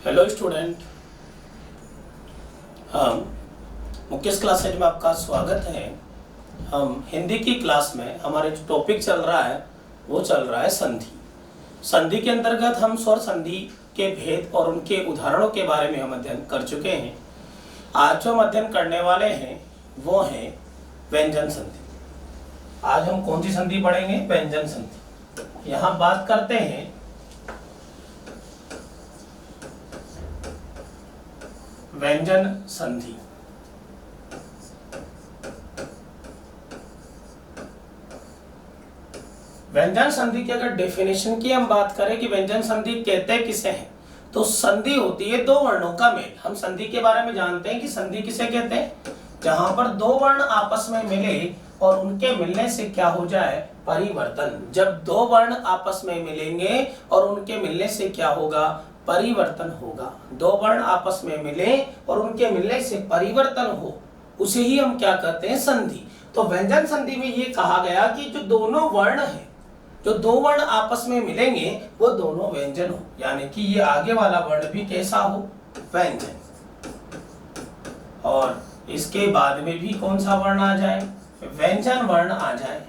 Hello student, हम Mukesh classes में आपका स्वागत है। हम हिंदी की क्लास में हमारे जो टॉपिक चल रहा है वो चल रहा है संधि। संधि के अंतर्गत हम स्वर संधि के भेद और उनके उदाहरणों के बारे में हम अध्ययन कर चुके हैं। आज जो हम अध्ययन करने वाले हैं वो है व्यंजन संधि। आज हम कौन सी संधि पढ़ेंगे? व्यंजन संधि। यहाँ बात करते हैं व्यंजन संधि। व्यंजन संधि की अगर डेफिनेशन की हम बात करें कि व्यंजन संधि कहते किसे हैं, तो संधि होती है दो वर्णों का मेल। हम संधि के बारे में जानते हैं कि संधि किसे कहते हैं? जहां पर दो वर्ण आपस में मिले और उनके मिलने से क्या हो जाए? परिवर्तन। जब दो वर्ण आपस में मिलेंगे और उनके मिलने से क्या होगा? परिवर्तन होगा। दो वर्ण आपस में मिले और उनके मिलने से परिवर्तन हो, उसे ही हम क्या कहते हैं? संधि। तो व्यंजन संधि में ये कहा गया कि जो दोनों वर्ण हैं, जो दो वर्ण आपस में मिलेंगे वो दोनों व्यंजन हो, यानी कि ये आगे वाला वर्ण भी कैसा हो? व्यंजन। और इसके बाद में भी कौन सा वर्ण आ जाए? व्यंजन वर्ण आ जाए।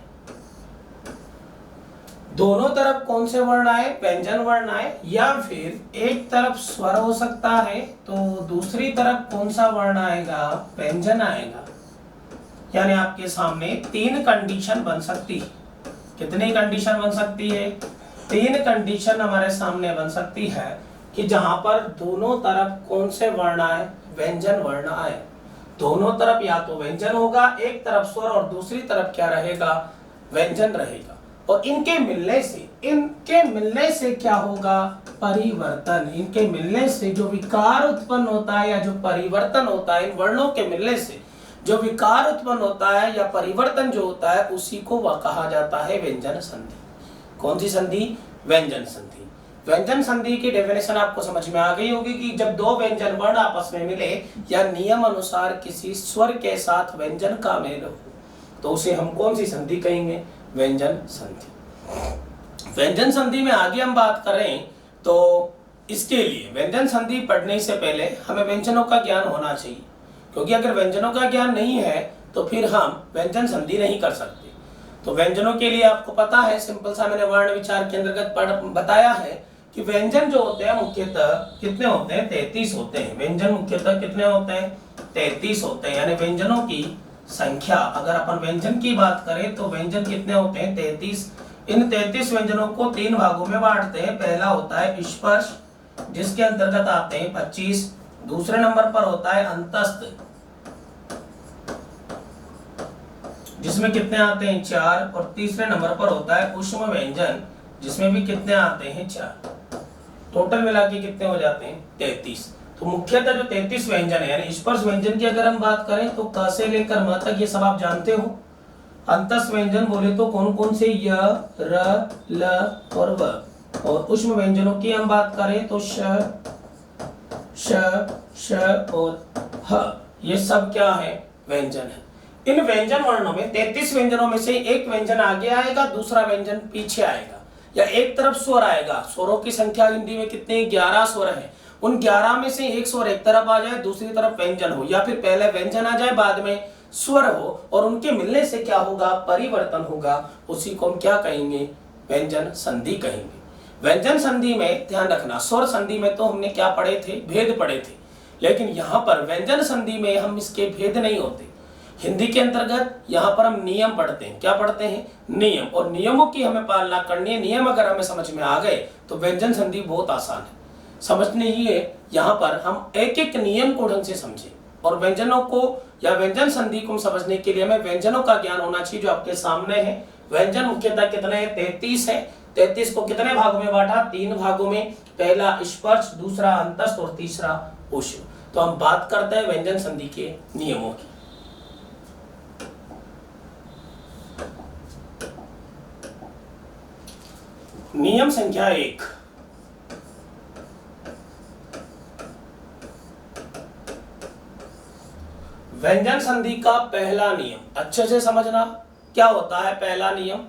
दोनों तरफ कौन से वर्ण आए? व्यंजन वर्ण आए। या फिर एक तरफ स्वर हो सकता है तो दूसरी तरफ कौन सा वर्ण आएगा? व्यंजन आएगा। यानी आपके सामने तीन कंडीशन बन सकती है। कितनी कंडीशन बन सकती है? तीन कंडीशन हमारे सामने बन सकती है कि जहां पर दोनों तरफ कौन से वर्ण आए? व्यंजन वर्ण आए। दोनों तरफ या तो व्यंजन होगा, एक तरफ स्वर और दूसरी तरफ क्या रहेगा? व्यंजन रहेगा। और इनके मिलने से क्या होगा? परिवर्तन। इनके मिलने से जो विकार उत्पन्न होता है या जो परिवर्तन होता है, इन वर्णों के मिलने से जो विकार उत्पन्न होता है या परिवर्तन जो होता है, उसी को वह कहा जाता है व्यंजन संधि। कौन सी संधि? व्यंजन संधि। व्यंजन संधि की डेफिनेशन आपको समझ में आ गई होगी कि जब दो व्यंजन वर्ण आपस में मिले या नियम अनुसार किसी स्वर के साथ व्यंजन का मेल हो, तो उसे हम कौन सी संधि कहेंगे? व्यंजन संधि। व्यंजन संधि में आगे हम बात करें तो इसके लिए व्यंजन संधि पढ़ने से पहले हमें व्यंजनों का ज्ञान होना चाहिए, क्योंकि अगर व्यंजनों का ज्ञान नहीं है तो फिर हम व्यंजन संधि नहीं कर सकते। तो व्यंजनों के लिए आपको पता है, सिंपल सा मैंने वर्ण विचार के अंतर्गत बताया है कि व्यंजन जो होते हैं मुख्यतः कितने होते हैं? 33 होते हैं। व्यंजन मुख्यतः कितने होते हैं? 33 होते हैं। यानी व्यंजनों की संख्या, अगर अपन व्यंजन की बात करें तो व्यंजन कितने होते हैं? 33। इन 33 व्यंजनों को तीन भागों में बांटते हैं। पहला होता है स्पर्श, जिसके अंतर्गत आते हैं 25। दूसरे नंबर पर होता है अंतस्थ, जिसमें कितने आते हैं? 4। और तीसरे नंबर पर होता है ऊष्म व्यंजन, जिसमें भी कितने आते हैं? 4। टोटल मिला के कितने हो जाते हैं? 33। तो मुख्यतः जो 33 व्यंजन है, यानी स्पर्श व्यंजन की अगर हम बात करें तो क से लेकर म तक ये सब आप जानते हो। अंतस्थ व्यंजन बोले तो कौन कौन से? य, र, ल और व। और ऊष्म व्यंजनों की हम बात करें तो श, श और ह। ये सब क्या है? व्यंजन है। इन व्यंजन वर्णों में 33 व्यंजनों में से एक व्यंजन आगे आएगा, दूसरा व्यंजन पीछे आएगा, या एक तरफ स्वर आएगा। स्वरों की संख्या हिंदी में कितने? 11 स्वर है। उन 11 में से एक स्वर एक तरफ आ जाए, दूसरी तरफ व्यंजन हो, या फिर पहले व्यंजन आ जाए बाद में स्वर हो, और उनके मिलने से क्या होगा? परिवर्तन होगा। उसी को हम क्या कहेंगे? व्यंजन संधि कहेंगे। व्यंजन संधि में ध्यान रखना, स्वर संधि में तो हमने क्या पढ़े थे? भेद पढ़े थे। लेकिन यहाँ पर व्यंजन संधि में हम इसके भेद नहीं होते। हिंदी के अंतर्गत यहाँ पर हम नियम पढ़ते हैं। क्या पढ़ते हैं? नियम। और नियमों की हमें पालना करनी है। नियम अगर हमें समझ में आ गए तो व्यंजन संधि बहुत आसान है समझने ही है। यहाँ पर हम एक एक नियम को ढंग से समझें, और व्यंजनों को या व्यंजन संधि को समझने के लिए हमें व्यंजनों का ज्ञान होना चाहिए, जो आपके सामने है। व्यंजन मुख्यतः कितने हैं? 33 है। 33 को कितने भागों में बांटा? 3 भागों में। पहला स्पर्श, दूसरा अंतस्थ और तीसरा ऊष्म। तो हम बात करते हैं व्यंजन संधि के नियमों की। नियम संख्या 1। व्यंजन संधि का पहला नियम अच्छे से समझना। क्या होता है पहला नियम?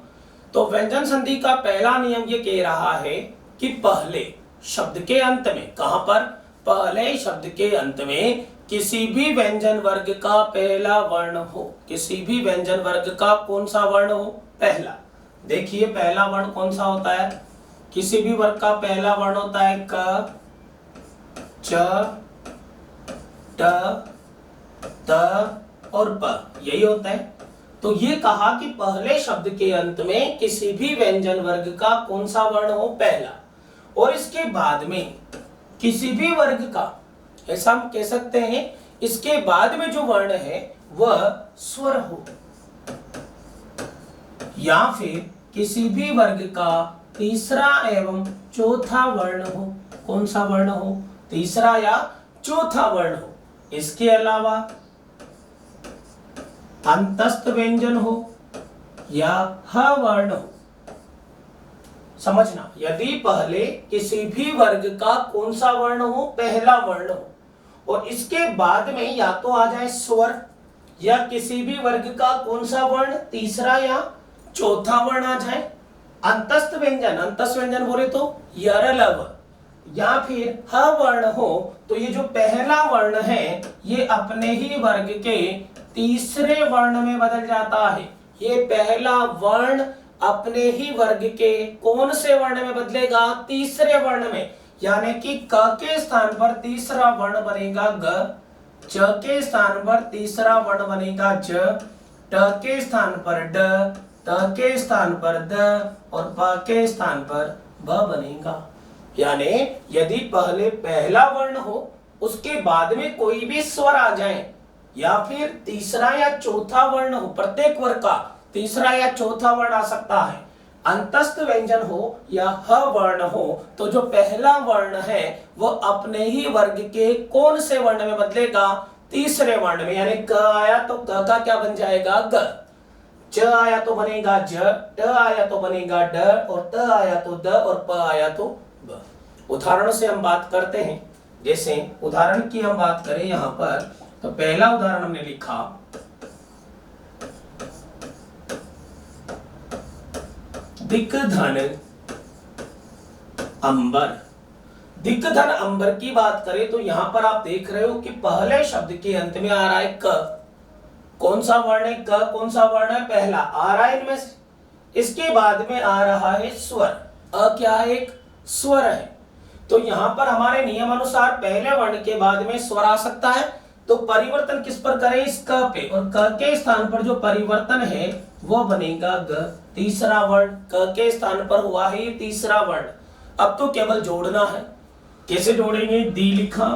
तो व्यंजन संधि का पहला नियम ये कह रहा है कि पहले शब्द के अंत में, कहां पर? पहले शब्द के अंत में किसी भी व्यंजन वर्ग का पहला वर्ण हो। किसी भी व्यंजन वर्ग का कौन सा वर्ण हो? पहला। देखिए पहला वर्ण कौन सा होता है? किसी भी वर्ग का पहला वर्ण होता है क, च, ट, त और प, यही होता है। तो ये कहा कि पहले शब्द के अंत में किसी भी व्यंजन वर्ग का कौन सा वर्ण हो? पहला। और इसके बाद में किसी भी वर्ग का, ऐसा हम कह सकते हैं, इसके बाद में जो वर्ण है वह स्वर हो, या फिर किसी भी वर्ग का तीसरा एवं चौथा वर्ण हो। कौन सा वर्ण हो? तीसरा या चौथा वर्ण हो। इसके अलावा अंतस्थ व्यंजन हो या ह वर्ण हो। समझना, यदि पहले किसी भी वर्ग का कौन सा वर्ण हो? पहला वर्ण हो, और इसके बाद में या तो आ जाए स्वर, या किसी भी वर्ग का कौन सा वर्ण? तीसरा या चौथा वर्ण आ जाए। अंतस्थ व्यंजन, अंतस्थ व्यंजन बोले तो यर लव, या फिर ह वर्ण हो, तो ये जो पहला वर्ण है ये अपने ही वर्ग के तीसरे वर्ण में बदल जाता है। ये पहला वर्ण अपने ही वर्ग के कौन से वर्ण में बदलेगा? तीसरे वर्ण में। यानी कि क के स्थान पर तीसरा वर्ण बनेगा ग, च के स्थान पर तीसरा वर्ण बनेगा ज, ट के स्थान पर ड, त के स्थान पर द और प के स्थान पर ब बनेगा। यानी यदि पहले पहला वर्ण हो, उसके बाद में कोई भी स्वर आ जाए, या फिर तीसरा या चौथा वर्ण हो, प्रत्येक वर्ग का तीसरा या चौथा वर्ण आ सकता है, अंतस्थ व्यंजन हो या ह वर्ण हो, तो जो पहला वर्ण है वो अपने ही वर्ग के कौन से वर्ण में बदलेगा? तीसरे वर्ण में। यानी क आया तो क का क्या बन जाएगा? ग, च आया तो बनेगा ज, ट आया तो बनेगा ड और त आया तो द और प आया तो ब। उदाहरणों से हम बात करते हैं। जैसे उदाहरण की हम बात करें यहाँ पर, तो पहला उदाहरण हमने लिखा दिक्धन अंबर। दिक्धन अंबर की बात करें तो यहां पर आप देख रहे हो कि पहले शब्द के अंत में आ रहा है क। कौन सा वर्ण है? क कौन सा वर्ण है? पहला आ रहा है इनमें से। इसके बाद में आ रहा है स्वर। अ क्या है? एक स्वर है। तो यहां पर हमारे नियम अनुसार पहले वर्ण के बाद में स्वर आ सकता है। तो परिवर्तन किस पर करें? इस क पे, और क के स्थान पर जो परिवर्तन है वो बनेगा ग। तीसरा वर्ण क के स्थान पर हुआ है ये तीसरा वर्ण। अब तो केवल जोड़ना है। कैसे जोड़ेंगे? दी लिखा,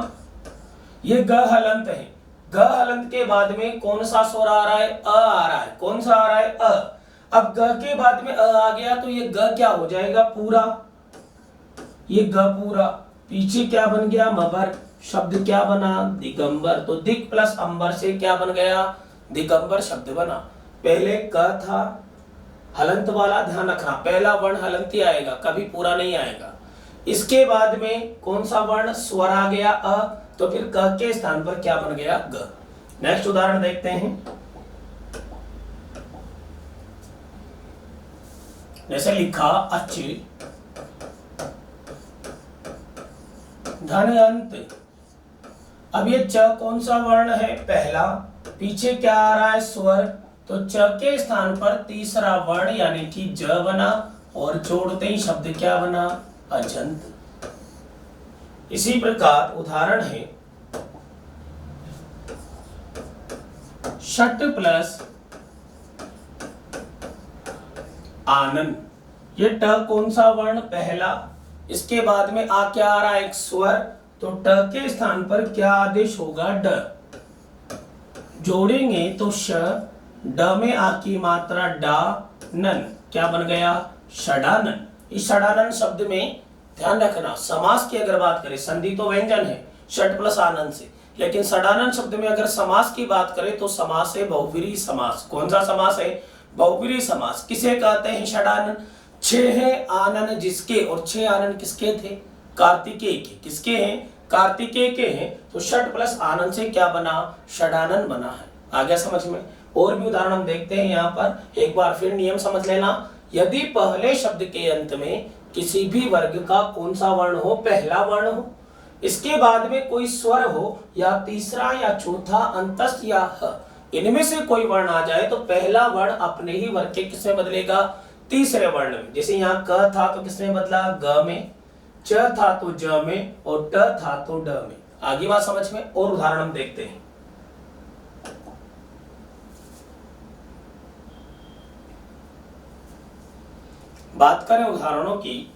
ये ग हलंत है। ग हलंत के बाद में कौन सा स्वर आ रहा है? अ आ रहा है। कौन सा आ रहा है? अ। अब ग के बाद में अ आ गया तो ये ग क्या हो जाएगा? पूरा। ये ग पूरा, पीछे क्या बन गया? मबर। शब्द क्या बना? दिगंबर। तो दिक प्लस अंबर से क्या बन गया? दिगंबर शब्द बना। पहले क था हलंत वाला, ध्यान रखना पहला वर्ण हलंत ही आएगा, कभी पूरा नहीं आएगा। इसके बाद में कौन सा वर्ण? स्वर आ गया अ, तो फिर क के स्थान पर क्या बन गया? ग। नेक्स्ट उदाहरण देखते हैं। जैसे लिखा अच धन अंत। अब ये च कौन सा वर्ण है? पहला। पीछे क्या आ रहा है? स्वर। तो च के स्थान पर तीसरा वर्ण यानी कि ज बना, और जोड़ते ही शब्द क्या बना? अजंत। इसी प्रकार उदाहरण है षट प्लस आनंद। ये ट कौन सा वर्ण? पहला। इसके बाद में आ क्या आ रहा है? एक स्वर। तो ट के स्थान पर क्या आदेश होगा? ड। जोड़ेंगे तो श, ड में आ की मात्रा डा, नन क्या बन गया? षडानन। इस षडानन शब्द में ध्यान रखना, समास की अगर बात करें, संधि तो व्यंजन है षट प्लस आनंद से, लेकिन षडानन शब्द में अगर समास की बात करें तो समास है बहुव्रीहि समास। कौन सा समास है? बहुव्रीहि समास। किसे कहते हैं षडानन? छह है आनन जिसके, और छह आनन किसके थे? कार्तिकेय के। किसके हैं? कार्तिकेय के हैं। तो षट प्लस आनंद से क्या बना? षडानन बना है। आ गया समझ में? और भी उदाहरण हम देखते हैं यहाँ पर। एक बार फिर नियम समझ लेना। यदि पहले शब्द के अंत में किसी भी वर्ग का कौन सा वर्ण हो? पहला वर्ण हो, इसके बाद में कोई स्वर हो या तीसरा या चौथा अंतस्थ या ह, इनमें से कोई वर्ण आ जाए तो पहला वर्ण अपने ही वर्ग के किसमें बदलेगा, तीसरे वर्ण में। जैसे यहाँ क था तो किसमें बदला, ग में, च था तो ज में, और ट था तो ड में। आगे बात समझ में। और उदाहरण हम देखते हैं। बात करें उदाहरणों की,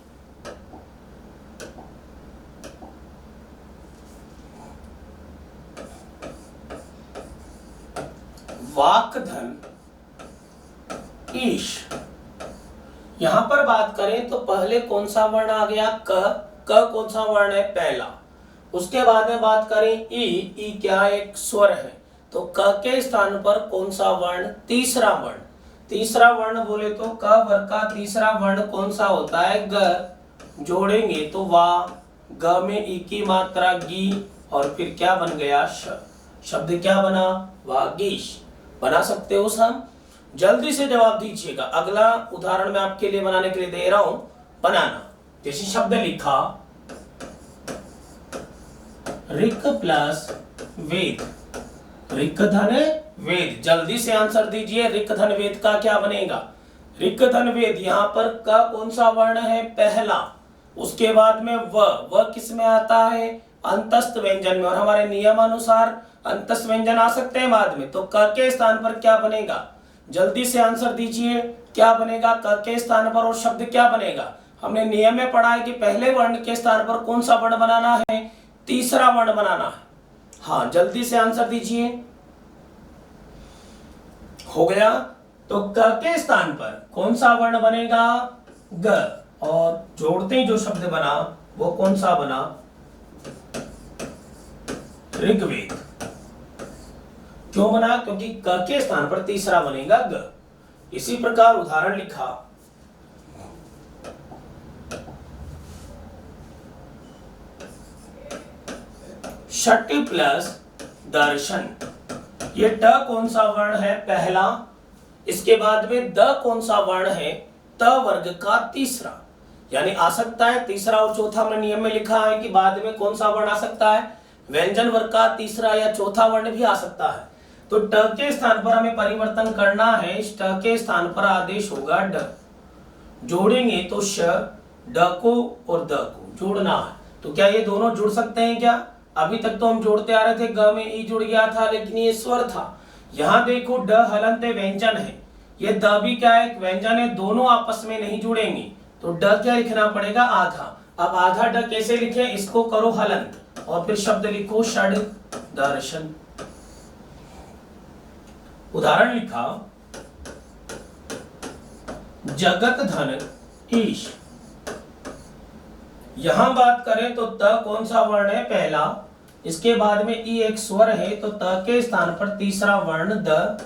वाकधन ईश। यहां पर बात करें तो पहले कौन सा वर्ण आ गया, क कौन सा वर्ण है, पहला। उसके बाद में बात करें ई क्या एक स्वर है, तो क के स्थान पर कौन सा वर्ण, तीसरा वर्ण। तीसरा वर्ण बोले तो क वर्ग का तीसरा वर्ण कौन सा होता है, ग। जोड़ेंगे तो वा, ग में ई की मात्रा गी, और फिर क्या बन गया, श। शब्द क्या बना, वागीश। बना सकते हो हम। जल्दी से जवाब दीजिएगा। अगला उदाहरण मैं आपके लिए बनाने के लिए दे रहा हूं, बनाना। जैसे शब्द लिखा ऋक प्लस वेद, ऋक धन वेद। जल्दी से आंसर दीजिए, ऋक धन वेद का क्या बनेगा, ऋक धन वेद। यहां पर का कौन सा वर्ण है, पहला। उसके बाद में व किस में आता है, अंतस्थ व्यंजन में। और हमारे नियमानुसार अंतस्थ व्यंजन आ सकते हैं बाद में, तो क के स्थान पर क्या बनेगा, जल्दी से आंसर दीजिए, क्या बनेगा क के स्थान पर, और शब्द क्या बनेगा। हमने नियम में पढ़ा है कि पहले वर्ण के स्थान पर कौन सा वर्ण बनाना है, तीसरा वर्ण बनाना है। हाँ, जल्दी से आंसर दीजिए। हो गया, तो क के स्थान पर कौन सा वर्ण बनेगा, ग। और जोड़ते ही जो शब्द बना वो कौन सा बना, ऋग्वेद। क्यों बना, क्योंकि क के स्थान पर तीसरा बनेगा ग। इसी प्रकार उदाहरण लिखा षट प्लस दर्शन। ये ट कौन सा वर्ण है, पहला। इसके बाद में द कौन सा वर्ण है, त वर्ग का तीसरा। यानी आ सकता है तीसरा और चौथा। हमने नियम में लिखा है कि बाद में कौन सा वर्ण आ सकता है, व्यंजन वर्ग का तीसरा या चौथा वर्ण भी आ सकता है। तो ट के स्थान पर हमें परिवर्तन करना है। इस ट के स्थान पर आदेश होगा ड। जोड़ेंगे तो श, ड को और द को जोड़ना है। तो क्या ये दोनों जुड़ सकते हैं क्या, अभी तक तो हम जोड़ते आ रहे थे, ग में ई जुड़ गया था, लेकिन ये स्वर था। यहां देखो ड हलंत व्यंजन है, ये द भी क्या है, व्यंजन है, दोनों आपस में नहीं जुड़ेंगे। तो ड क्या लिखना पड़ेगा, आधा। अब आधा ड कैसे लिखे, इसको करो हलंत और फिर शब्द लिखो षड दर्शन। उदाहरण लिखा जगत धन ईश। यहां बात करें तो त कौन सा वर्ण है, पहला। इसके बाद में ई एक स्वर है, तो त के स्थान पर तीसरा वर्ण द।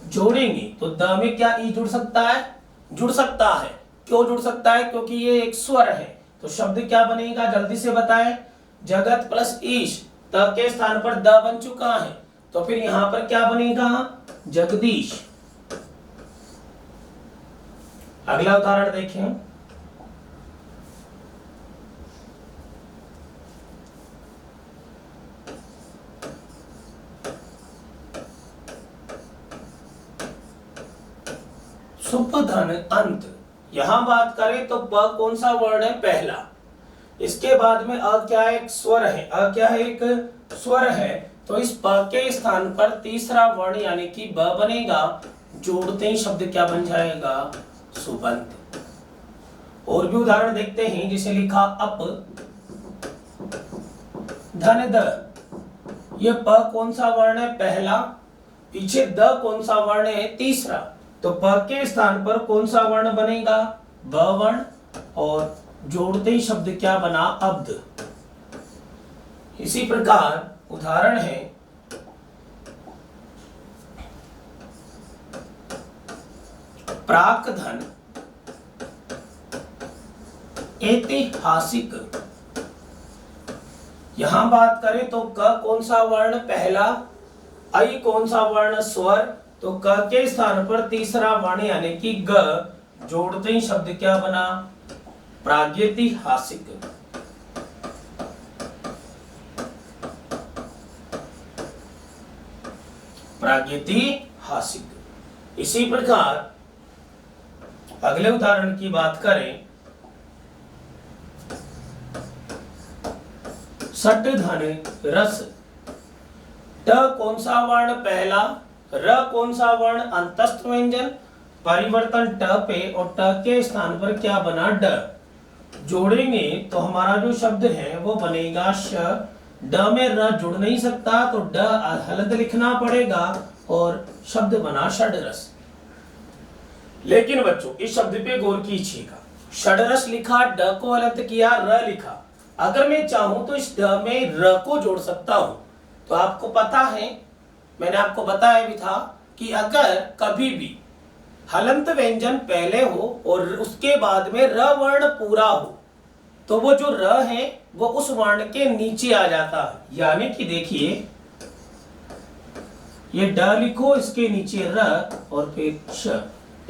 जोड़ेंगे तो द में क्या ई जुड़ सकता है, जुड़ सकता है। क्यों जुड़ सकता है, क्योंकि ये एक स्वर है। तो शब्द क्या बनेगा, जल्दी से बताएं, जगत प्लस ईश। त के स्थान पर द बन चुका है, तो फिर यहां पर क्या बनेगा, जगदीश। अगला उदाहरण देखें। सुपधन अंत। यहां बात करें तो प कौन सा वर्ण है, पहला। इसके बाद में अ क्या है, एक स्वर है। अ क्या है, एक स्वर है। तो इस प के स्थान पर तीसरा वर्ण यानी कि ब बनेगा। जोड़ते ही शब्द क्या बन जाएगा, सुबंत। और भी उदाहरण देखते हैं, जिसे लिखा अप धन द। ये प कौन सा वर्ण है, पहला। पीछे द कौन सा वर्ण है, तीसरा। तो प के स्थान पर कौन सा वर्ण बनेगा, ब वर्ण। और जोड़ते ही शब्द क्या बना, अब्द। इसी प्रकार उदाहरण है प्राक्धन ऐतिहासिक। यहां बात करें तो क कौन सा वर्ण, पहला। आई कौन सा वर्ण, स्वर। तो क के स्थान पर तीसरा वर्ण यानी कि ग। जोड़ते ही शब्द क्या बना, प्रागैतिहासिक। प्रागैतिहासिक। इसी प्रकार अगले उदाहरण की बात करें, सट धन रस। ट कौन सा वर्ण पहला, र कौन सा वर्ण अंतस्थ व्यंजन, परिवर्तन ट पे और ट के स्थान पर क्या बना, ड। जोड़ेंगे तो हमारा जो शब्द है वो बनेगा श। ड में र जुड़ नहीं सकता तो ड हलंत लिखना पड़ेगा और शब्द बना षडरस। लेकिन बच्चों इस शब्द पे गौर कीजिएगा, षडरस लिखा, ड को हलंत किया, र लिखा। अगर मैं चाहूं तो इस ड में र को जोड़ सकता हूं। तो आपको पता है, मैंने आपको बताया भी था कि अगर कभी भी हलंत व्यंजन पहले हो और उसके बाद में र वर्ण पूरा हो तो वो जो र है वो उस वर्ण के नीचे आ जाता है। यानी कि देखिए, ये ड लिखो, इसके नीचे र और फिर श,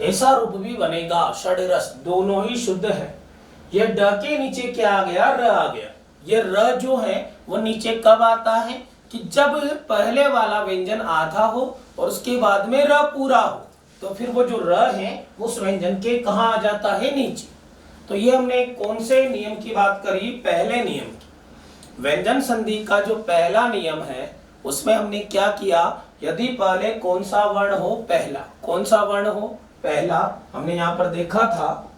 ऐसा रूप भी बनेगा षडरस। दोनों ही शुद्ध है। ये ड के नीचे क्या आ गया, र आ गया। ये र जो है वो नीचे कब आता है कि जब पहले वाला व्यंजन आधा हो और उसके बाद में र पूरा हो, तो फिर वो जो र है वो उस व्यंजन के कहाँ आ जाता है, नीचे। तो ये हमने कौन से नियम की बात करी, पहले नियम की। व्यंजन संधि का जो पहला नियम है उसमें हमने क्या किया, यदि पहले कौन सा वर्ण हो, पहला। कौन सा वर्ण हो, पहला। हमने यहाँ पर देखा था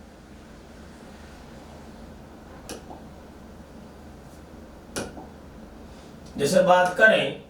जैसे बात करें,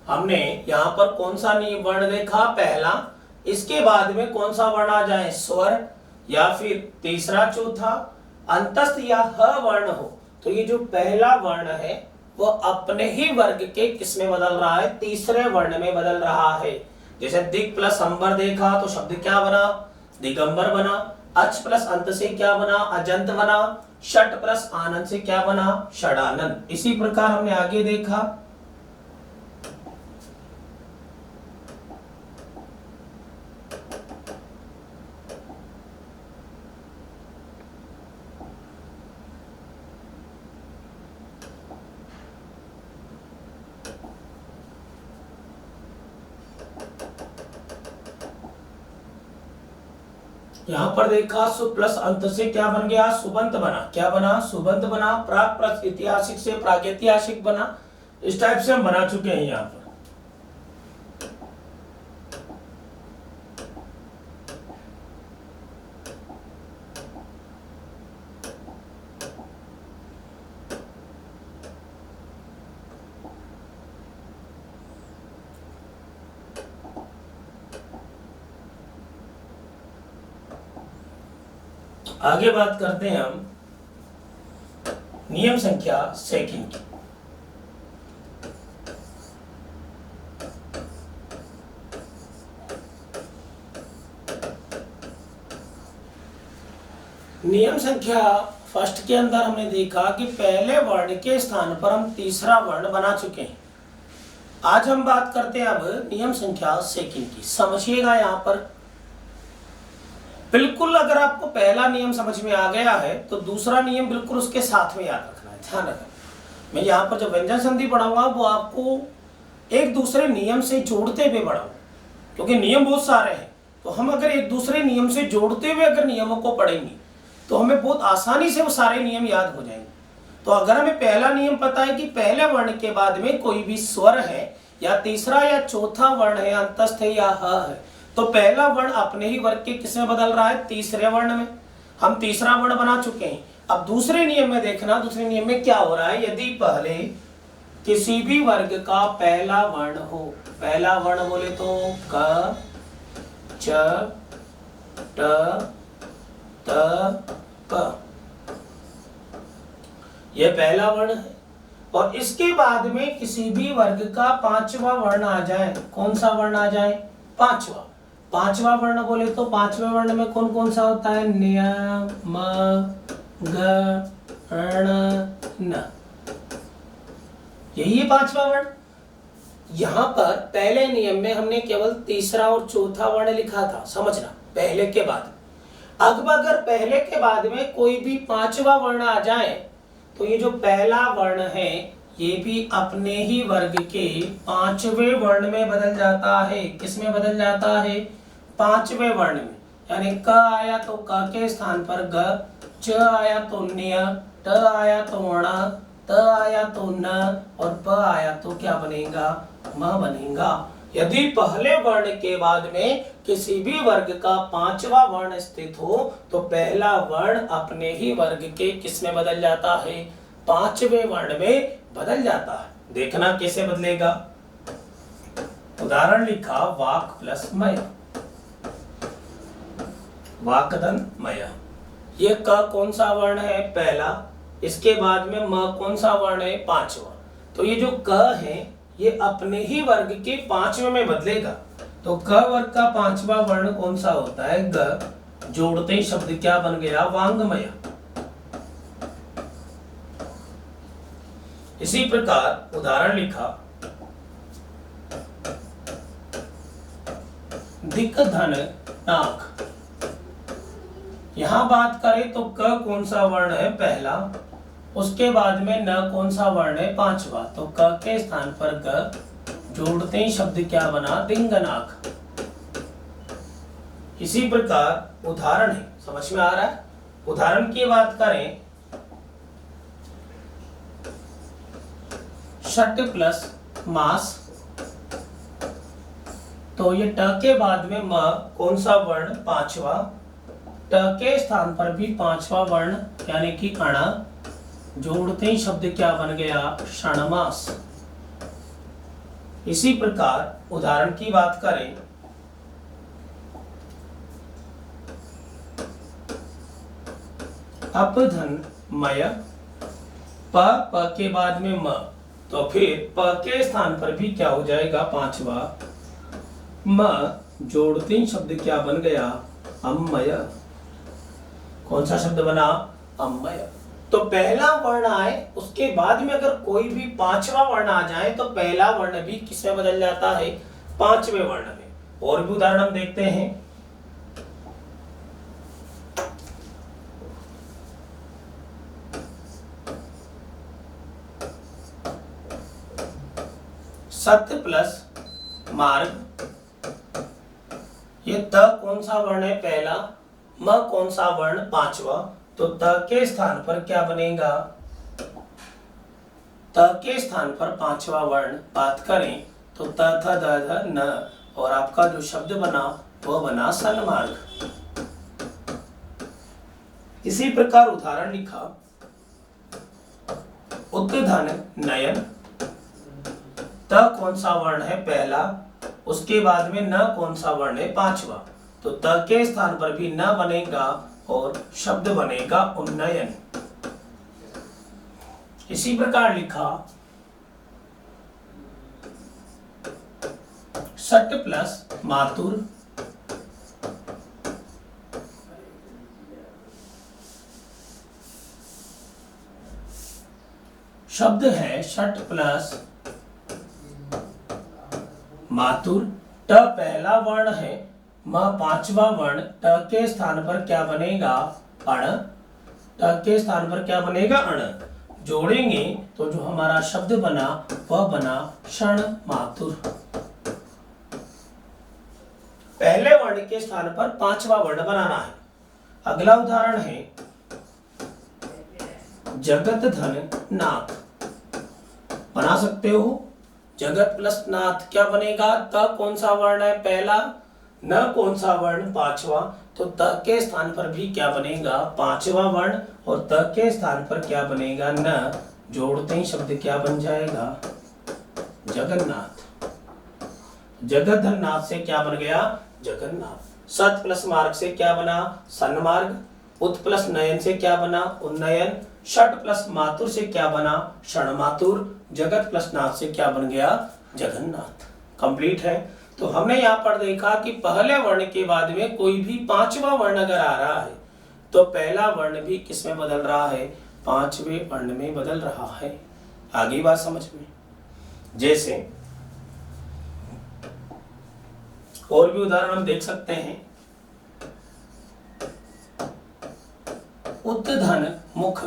हमने यहाँ पर कौन सा वर्ण देखा, पहला। इसके बाद में कौन सा वर्ण आ जाए, स्वर, या फिर तीसरा चौथा अंतस्थ या ह वर्ण हो। तो ये जो पहला वर्ण है वो अपने ही वर्ग के किस में बदल रहा है, तीसरे वर्ण में बदल रहा है। जैसे दिग प्लस अंबर देखा तो शब्द क्या बना, दिगंबर बना। अच प्लस अंत से क्या बना, अजंत बना। षट प्लस आनंद से क्या बना, षडानंद। इसी प्रकार हमने आगे देखा, यहां पर देखा सु प्लस अंत से क्या बन गया, सुबंत बना। क्या बना, सुबंत बना। प्राक प्लस ऐतिहासिक से प्रागैतिहासिक बना। इस टाइप से हम बना चुके हैं यहाँ पर। आगे बात करते हैं हम नियम संख्या सेकंड की। नियम संख्या फर्स्ट के अंदर हमने देखा कि पहले वर्ण के स्थान पर हम तीसरा वर्ण बना चुके हैं। आज हम बात करते हैं अब नियम संख्या सेकंड की। समझिएगा यहाँ पर बिल्कुल, अगर आपको पहला नियम समझ में आ गया है तो दूसरा नियम बिल्कुल उसके साथ में याद रखना है, ध्यान रखना। मैं यहाँ पर जब व्यंजन संधि पढ़ाऊंगा वो आपको एक दूसरे नियम से जोड़ते हुए पढ़ाऊंगा, क्योंकि नियम बहुत सारे हैं। तो हम अगर एक दूसरे नियम से जोड़ते हुए अगर नियमों को पढ़ेंगे तो हमें बहुत आसानी से वो सारे नियम याद हो जाएंगे। तो अगर हमें पहला नियम पता है कि पहले वर्ण के बाद में कोई भी स्वर है या तीसरा या चौथा वर्ण है, अंतस्थ है या ह है, तो पहला वर्ण अपने ही वर्ग के किस में बदल रहा है, तीसरे वर्ण में। हम तीसरा वर्ण बना चुके हैं। अब दूसरे नियम में देखना, दूसरे नियम में क्या हो रहा है, यदि पहले किसी भी वर्ग का पहला वर्ण हो, पहला वर्ण बोले तो क, च, ट, त, प, यह पहला वर्ण है। और इसके बाद में किसी भी वर्ग का पांचवा वर्ण आ जाए, कौन सा वर्ण आ जाए, पांचवा। पांचवा वर्ण बोले तो पांचवें वर्ण में कौन कौन सा होता है, न्य, म, ग, ण, न, यही है पांचवा वर्ण। यहां पर पहले नियम में हमने केवल तीसरा और चौथा वर्ण लिखा था, समझना, पहले के बाद। अब अगर पहले के बाद में कोई भी पांचवा वर्ण आ जाए तो ये जो पहला वर्ण है ये भी अपने ही वर्ग के पांचवें वर्ण में बदल जाता है। किस में बदल जाता है? पांचवें वर्ण में। यानी क आया तो क के स्थान पर ग, च आया तो न्य, ट आया तो ण, त आया तो न और प आया तो क्या बनेगा? म बनेगा। यदि पहले वर्ण के बाद में किसी भी वर्ग का पांचवा वर्ण स्थित हो तो पहला वर्ण अपने ही वर्ग के किस में बदल जाता है? पांचवें वर्ण में बदल जाता है। देखना कैसे बदलेगा। उदाहरण लिखा वाक प्लस मय, वाकदन मय। ये क कौन सा वर्ण है? पहला। इसके बाद में म कौन सा वर्ण है? पांचवा। तो ये जो क है ये अपने ही वर्ग के पांचवें में बदलेगा। तो क वर्ग का पांचवा वर्ण कौन सा होता है? ग। जोड़ते ही शब्द क्या बन गया? वांग्मय। इसी प्रकार उदाहरण लिखा दिक धन नाक। यहां बात करें तो क कौन सा वर्ण है? पहला। उसके बाद में न कौन सा वर्ण है? पांचवा। तो क के स्थान पर ग, जोड़ते ही शब्द क्या बना? दिंगनाक। इसी प्रकार उदाहरण है, समझ में आ रहा है? उदाहरण की बात करें षट प्लस मास। तो ये ट के बाद में म कौन सा वर्ण? पांचवा। ट के स्थान पर भी पांचवा वर्ण यानी कि अण, जोड़ते ही शब्द क्या बन गया? षणमास। इसी प्रकार उदाहरण की बात करें अपधन मय। प के बाद में म, तो फिर प के स्थान पर भी क्या हो जाएगा? पांचवा म, जोड़ते ही शब्द क्या बन गया? अम्मय। कौन सा शब्द बना? अम्मय। तो पहला वर्ण आए उसके बाद में अगर कोई भी पांचवा वर्ण आ जाए तो पहला वर्ण भी किस में बदल जाता है? पांचवें वर्ण में। और भी उदाहरण हम देखते हैं। सत्य प्लस मार्ग। ये त कौन सा वर्ण है? पहला। म कौन सा वर्ण? पांचवा। तो त के स्थान पर क्या बनेगा? त के स्थान पर पांचवा वर्ण बात करें तो त थ द ध न, और आपका जो शब्द बना वो बना सन्मार्ग। इसी प्रकार उदाहरण लिखा उत्धन नयन। त कौन सा वर्ण है? पहला। उसके बाद में न कौन सा वर्ण है? पांचवा। तो त के स्थान पर भी न बनेगा और शब्द बनेगा उन्नयन। इसी प्रकार लिखा सट प्लस मातुर। शब्द है षट प्लस मातुर। ट पहला वर्ण है, म पांचवा वर्ण। ट के स्थान पर क्या बनेगा? अण। ट के स्थान पर क्या बनेगा? अण। जोड़ेंगे तो जो हमारा शब्द बना वह बना क्षण मातुर। पहले वर्ण के स्थान पर पांचवा वर्ण बनाना है। अगला उदाहरण है जगत धन नाथ। बना सकते हो। जगत प्लस नाथ क्या बनेगा? त कौन सा वर्ण है? पहला। न कौन सा वर्ण? पांचवा। तो त के स्थान पर भी क्या बनेगा? पांचवा वर्ण, और त के स्थान पर क्या बनेगा? न। जोड़ते ही शब्द क्या बन जाएगा? जगन्नाथ। जगत धन नाथ से क्या बन गया? जगन्नाथ। सत प्लस मार्ग से क्या बना? सन्मार्ग। उत प्लस नयन से क्या बना? उन्नयन। षट प्लस मातुर से क्या बना? क्षणमातुर। जगत प्लस नाथ से क्या बन गया? जगन्नाथ। कंप्लीट है। तो हमने यहाँ पर देखा कि पहले वर्ण के बाद में कोई भी पांचवा वर्ण अगर आ रहा है तो पहला वर्ण भी किस में बदल रहा है? पांचवें वर्ण में बदल रहा है। आगे बात समझ में। जैसे और भी उदाहरण हम देख सकते हैं। उत्धन मुख।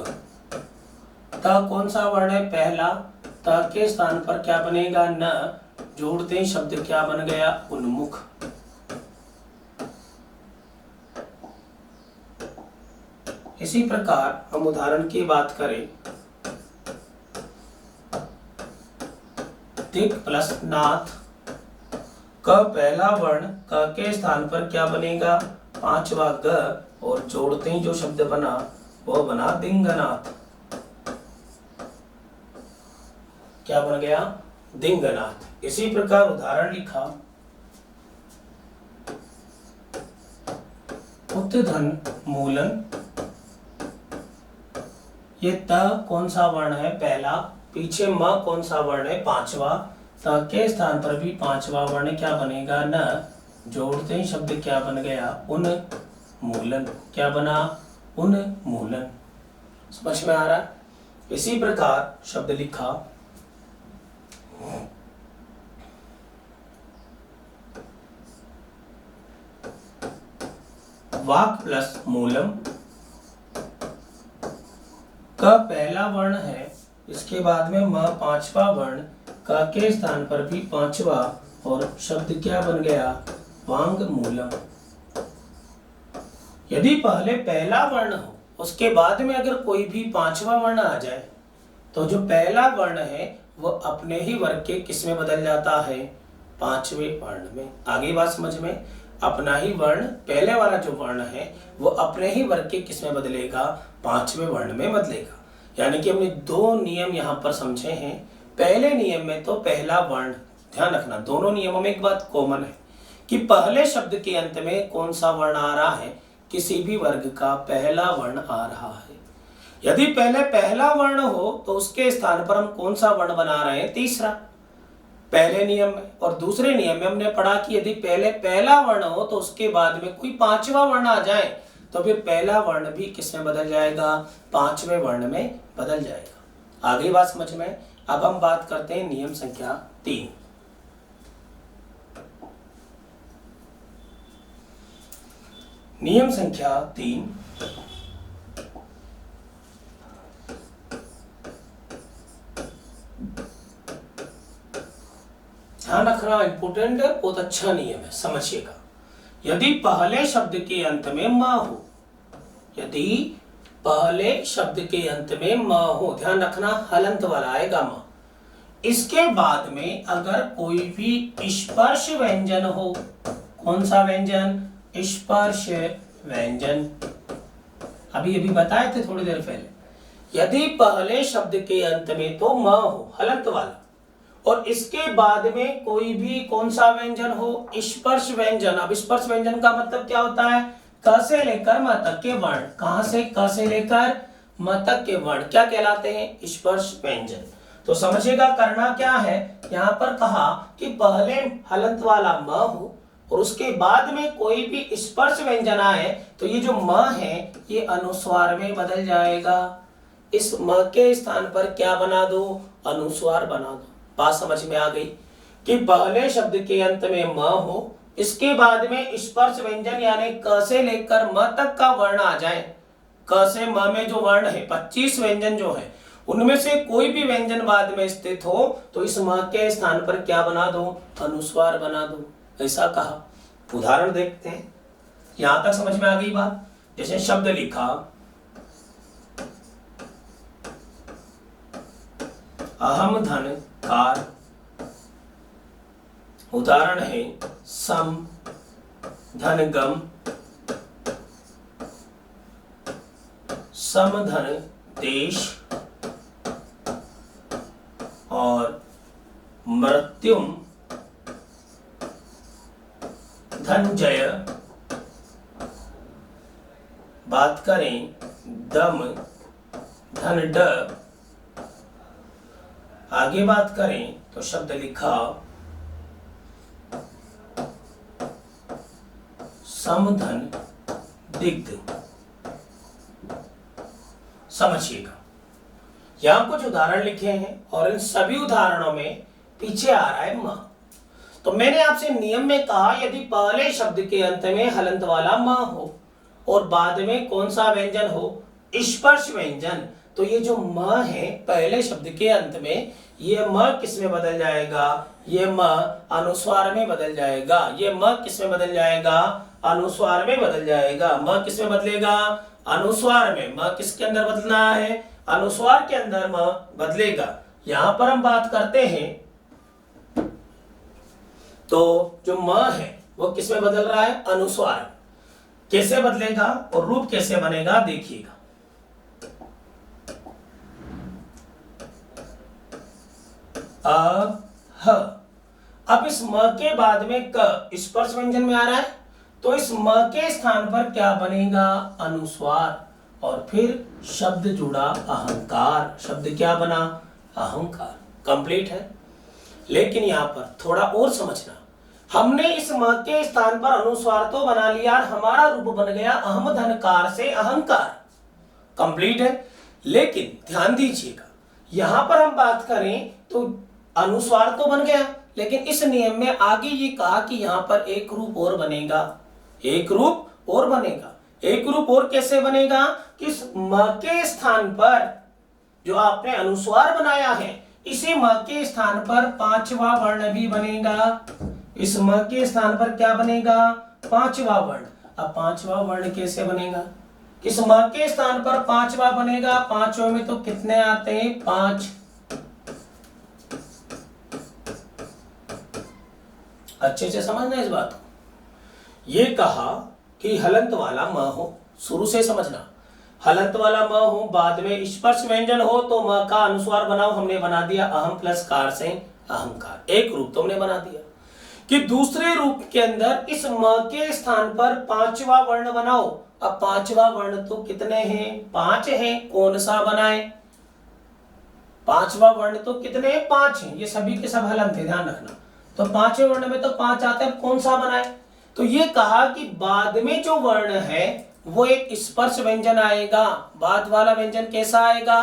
त कौन सा वर्ण है? पहला। त के स्थान पर क्या बनेगा? न। जोड़ते ही शब्द क्या बन गया? उन्मुख। इसी प्रकार हम उदाहरण की बात करें, दिक प्लस नाथ, क पहला वर्ण क के स्थान पर क्या बनेगा? पांचवा ग, और जोड़ते ही जो शब्द बना वो बना दिंगनाथ। क्या बन गया? दिंगनाथ। इसी प्रकार उदाहरण लिखा, उत्धन मूलन। ये त कौन सा वर्ण है? पहला। पीछे म कौन सा वर्ण है? पांचवा। त के स्थान पर भी पांचवा वर्ण क्या बनेगा? न। जोड़ते ही शब्द क्या बन गया? उन मूलन। क्या बना? उन मूलन। समझ में आ रहा? इसी प्रकार शब्द लिखा, वाक प्लस मूलम। क पहला वर्ण है, इसके बाद में म पांचवा वर्ण, क के स्थान पर भी पांचवा, और शब्द क्या बन गया? वांग मूलम। यदि पहले पहला वर्ण हो, उसके बाद में अगर कोई भी पांचवा वर्ण आ जाए, तो जो पहला वर्ण है वो अपने ही वर्ग के किस में बदल जाता है? पांचवें वर्ण में। आगे बात समझ में? अपना ही वर्ण, पहले वाला जो वर्ण है वो अपने ही वर्ग के किस में बदलेगा? पांचवें वर्ण में बदलेगा। यानी कि हमने दो नियम यहाँ पर समझे हैं। पहले नियम में तो पहला वर्ण, ध्यान रखना दोनों नियमों में एक बात कॉमन है कि पहले शब्द के अंत में कौन सा वर्ण आ रहा है? किसी भी वर्ग का पहला वर्ण आ रहा है। यदि पहले पहला वर्ण हो तो उसके स्थान पर हम कौन सा वर्ण बना रहे हैं? तीसरा, पहले नियम में। और दूसरे नियम में हमने पढ़ा कि यदि पहले पहला वर्ण हो तो उसके बाद में कोई पांचवा वर्ण आ जाए तो फिर पहला वर्ण भी किस में बदल जाएगा? पांचवें वर्ण में बदल जाएगा। आगे बात समझ में? अब हम बात करते हैं नियम संख्या 3। नियम संख्या 3, ध्यान रखना इंपोर्टेंट है, बहुत अच्छा नियम है, समझिएगा। यदि पहले शब्द के अंत में म हो, यदि पहले शब्द के अंत में म हो, ध्यान रखना हलंत वाला आएगा म, इसके बाद में अगर कोई भी स्पर्श व्यंजन हो, कौन सा व्यंजन? स्पर्श व्यंजन। अभी बताए थे थोड़ी देर पहले। यदि पहले शब्द के अंत में तो म हो, हलंत वाला, और इसके बाद में कोई भी कौन सा व्यंजन हो? स्पर्श व्यंजन। अब स्पर्श व्यंजन का मतलब क्या होता है? क से लेकर म तक के वर्ण। कहां से? क से लेकर म तक के वर्ण क्या कहलाते हैं? स्पर्श व्यंजन। तो समझिएगा करना क्या है, यहाँ पर कहा कि पहले हलंत वाला म हो और उसके बाद में कोई भी स्पर्श व्यंजन आए तो ये जो म है ये अनुस्वार में बदल जाएगा। इस म के स्थान पर क्या बना दो? अनुस्वार बना दो। बात समझ में आ गई कि पहले शब्द के अंत में म हो, इसके बाद में स्पर्श व्यंजन यानी क से लेकर म तक का वर्ण आ जाए। क से म में जो वर्ण है 25 व्यंजन जो है, उनमें से कोई भी व्यंजन बाद में स्थित हो तो इस म के स्थान पर क्या बना दो? अनुस्वार बना दो। ऐसा कहा। उदाहरण देखते हैं, यहां तक समझ में आ गई बात? जैसे शब्द लिखा, अहम धन कार। उदाहरण है सम धन गम, सम धन देश, और मृत्युम धन जय। बात करें दम धन ड। आगे बात करें तो शब्द लिखा समधन दिग्ध। समझिएगा, यहां कुछ उदाहरण लिखे हैं और इन सभी उदाहरणों में पीछे आ रहा है म। तो मैंने आपसे नियम में कहा यदि पहले शब्द के अंत में हलंत वाला म हो और बाद में कौन सा व्यंजन हो? स्पर्श व्यंजन, तो ये जो म है पहले शब्द के अंत में, ये म किस में बदल जाएगा? ये म अनुस्वार में बदल जाएगा। ये म किस में बदल जाएगा? अनुस्वार में बदल जाएगा। म किस में बदलेगा? अनुस्वार में। म किसके अंदर बदलना है? अनुस्वार के अंदर म बदलेगा। यहां पर हम बात करते हैं तो जो म है वो किस में बदल रहा है? अनुस्वार। कैसे बदलेगा और रूप कैसे बनेगा देखिएगा। ह। अब इस म के बाद में क स्पर्श व्यंजन में आ रहा है, तो इस म के स्थान पर क्या बनेगा? अनुस्वार। और फिर शब्द जुड़ा अहंकार। शब्द क्या बना? अहंकार। कंप्लीट है। लेकिन यहां पर थोड़ा और समझना, हमने इस म के स्थान पर अनुस्वार तो बना लिया और हमारा रूप बन गया अहम धनकार से अहंकार। कंप्लीट है। लेकिन ध्यान दीजिएगा, यहां पर हम बात करें तो अनुस्वार तो बन गया, लेकिन इस नियम में आगे ये कहा कि यहां पर एक रूप और बनेगा। एक रूप और बनेगा। एक रूप और कैसे बनेगा? कि इस म के स्थान पर जो आपने अनुस्वार बनाया है, इसी म के स्थान पर पांचवा वर्ण भी बनेगा। इस म के स्थान पर क्या बनेगा? पांचवा वर्ण। अब पांचवा वर्ण कैसे बनेगा? इस म के स्थान पर पांचवा बनेगा। पांचों में तो कितने आते हैं? 5। अच्छे से समझना इस बात को। ये कहा कि हलंत वाला म हो, शुरू से समझना। हलंत वाला म हो, बाद में स्पर्श व्यंजन हो तो म का अनुस्वार बनाओ। हमने बना दिया अहम प्लस कार से अहंकार। एक रूप तो हमने बना दिया कि दूसरे रूप के अंदर इस म के स्थान पर पांचवा वर्ण बनाओ। अब पांचवा वर्ण तो कितने हैं? 5 हैं। कौन सा बनाए? पांचवा वर्ण तो कितने हैं? 5 हैं। ये सभी के सब हलंत है, ध्यान रखना। तो पांचवें वर्ण में तो 5 आते हैं। कौन सा बनाए? तो ये कहा कि बाद में जो वर्ण है वो एक स्पर्श व्यंजन आएगा। बाद वाला व्यंजन कैसा आएगा?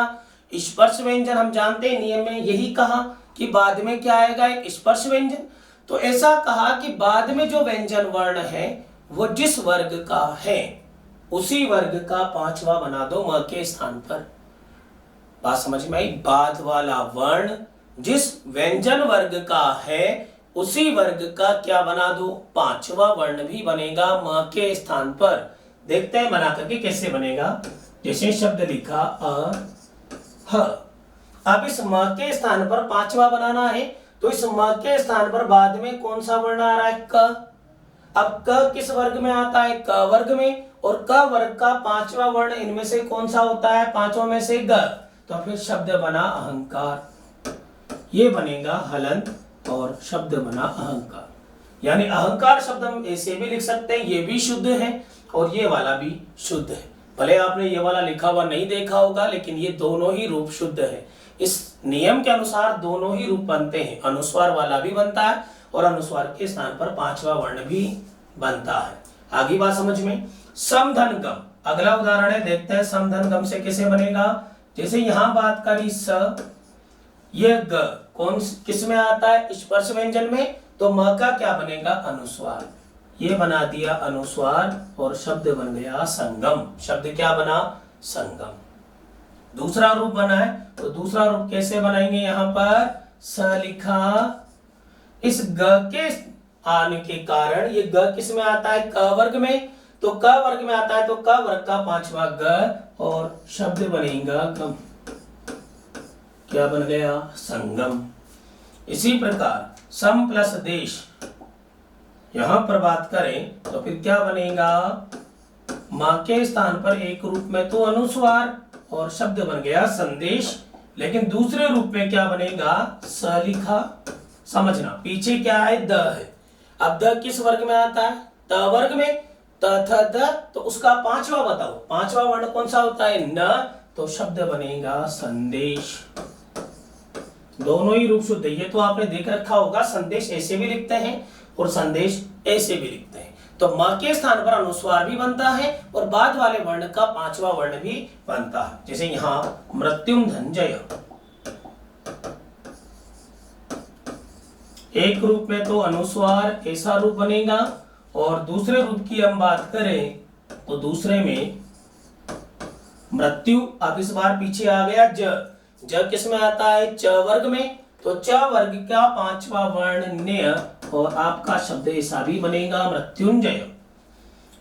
स्पर्श व्यंजन। हम जानते हैं नियम में यही कहा कि बाद में क्या आएगा? एक स्पर्श व्यंजन। तो ऐसा कहा कि बाद में जो व्यंजन वर्ण है वो जिस वर्ग का है उसी वर्ग का पांचवा बना दो म के स्थान पर। बात समझ में आई? बाद वाला वर्ण जिस व्यंजन वर्ग का है उसी वर्ग का क्या बना दो? पांचवा वर्ण भी बनेगा म के स्थान पर। देखते हैं बना करके कैसे बनेगा। जैसे शब्द लिखा अ ह। अब इस म के स्थान पर पांचवा बनाना है, तो इस म के स्थान पर बाद में कौन सा वर्ण आ रहा है? क। अब क किस वर्ग में आता है? क वर्ग में। और क वर्ग का पांचवा वर्ण इनमें से कौन सा होता है? पांचों में से ग। तो फिर शब्द बना अहंकार। ये बनेगा हलंत और शब्द बना अहंकार। यानी अहंकार शब्द हम ऐसे भी लिख सकते हैं, ये भी शुद्ध है और ये वाला भी शुद्ध है। भले आपने ये वाला लिखा हुआ नहीं देखा होगा, लेकिन ये दोनों ही रूप शुद्ध है। इस नियम के अनुसार दोनों ही रूप बनते हैं। अनुस्वार वाला भी बनता है और अनुस्वार के स्थान पर पांचवा वर्ण भी बनता है। आगे बात समझ में। समधन गम, अगला उदाहरण है, देखते हैं समधन गम से कैसे बनेगा। जैसे यहां बात करी स, ये ग कौन किस में आता है? स्पर्श व्यंजन में। तो म का क्या बनेगा? अनुस्वार। ये बना दिया अनुस्वार और शब्द बन गया संगम। शब्द क्या बना? संगम। दूसरा रूप बना है, तो दूसरा रूप कैसे बनाएंगे? यहां पर स लिखा, इस ग के आने के कारण ये ग किस में आता है? क वर्ग में। तो क वर्ग में आता है तो क वर्ग का पांचवा ग और शब्द बनेगा गम। क्या बन गया? संगम। इसी प्रकार सम प्लस देश, यहां पर बात करें तो फिर क्या बनेगा? मां के स्थान पर एक रूप में तो अनुस्वार और शब्द बन गया संदेश, लेकिन दूसरे रूप में क्या बनेगा? स लिखा। समझना, पीछे क्या है? द है। अब द किस वर्ग में आता है? त वर्ग में। त थ द, तो उसका पांचवा बताओ। पांचवा वर्ण कौन सा होता है? न। तो शब्द बनेगा संदेश। दोनों ही रूप शुद्ध है। ये तो आपने देख रखा होगा, संदेश ऐसे भी लिखते हैं और संदेश ऐसे भी लिखते हैं। तो म के स्थान पर अनुस्वार भी बनता है और बाद वाले वर्ण का पांचवा वर्ण भी बनता है। जैसे यहां मृत्युम धनंजय, एक रूप में तो अनुस्वार ऐसा रूप बनेगा और दूसरे रूप की हम बात करें तो दूसरे में मृत्यु। अब इस बार पीछे आ गया ज किस में आता है? च वर्ग में। तो च वर्ग का पांचवा वर्ण न्य और आपका शब्द ऐसा भी बनेगा मृत्युंजय।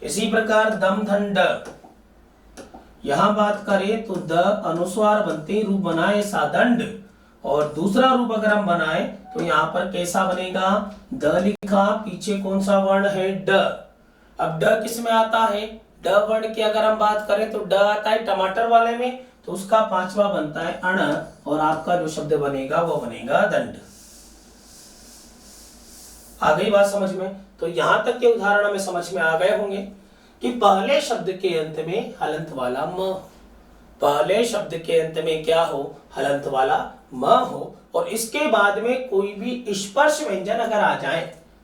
इसी प्रकार दम धन ड, यहां बात करें तो द अनुस्वार बनते रूप बनाए सादंड, और दूसरा रूप अगर हम बनाए तो यहाँ पर कैसा बनेगा? द लिखा, पीछे कौन सा वर्ण है? ड। अब ड किस में आता है? ड वर्ण की अगर हम बात करें तो ड आता है टमाटर वाले में, तो उसका पांचवा बनता है अण, और आपका जो शब्द बनेगा वो बनेगा दंड। आ गई बात समझ में? तो यहां तक के उदाहरण हमें समझ में आ गए होंगे कि पहले शब्द के अंत में हलंत वाला म, पहले शब्द के अंत में क्या हो? हलंत वाला म हो, और इसके बाद में कोई भी स्पर्श व्यंजन अगर आ जाए,